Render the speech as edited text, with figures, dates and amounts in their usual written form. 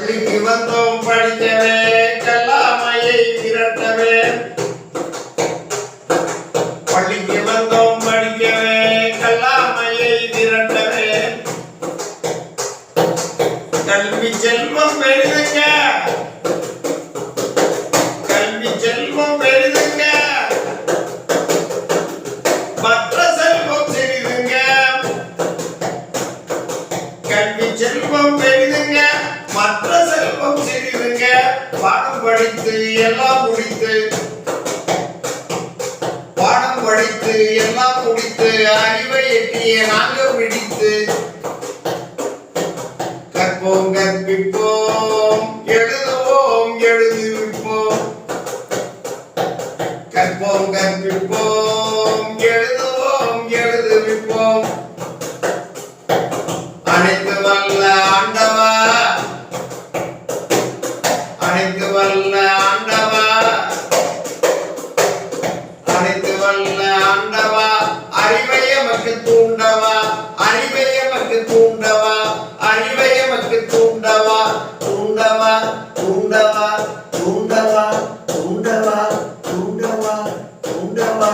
பள்ளிக்கு வந்தோம் படிக்கவே கல்லாமையை விரட்டவே. பள்ளிக்கு வந்தோம் படிக்கவே கல்லாமையை விரட்டவே. கல்வி செல்வம் எழுதுங்க, கல்வி செல்வம் எழுதுங்க, மற்ற செல்வம் சிறிதுங்க. கல்வி செல்வம் எழுதுங்க, மற்ற செல்வம் சிறிதுங்க. பாடம் படித்து எல்லாம் முடித்து, பாடம் படித்து எல்லாம் முடித்து அறிவை எட்டிய நாங்க பிடித்து கற்போம் கற்பிப்போம் எழுதுவோம் எழுதுவிப்போம். கற்போம் கற்பிப்போம் எழுதுவோம் எழுதுவிப்போம். அனைத்து வல்ல ஆண்டவா, அனைத்து வல்ல ஆண்டவா, அனைத்து வல்ல ஆண்டவா, அறிவை எமக்கு தூண்டவா, அறிவை எமக்கு தூண்டவா, அறிவை எமக்கு தூண்டவா, தூண்டவா தூண்டவா தூண்டவா தூண்டவா தூண்டவா தூண்டவா.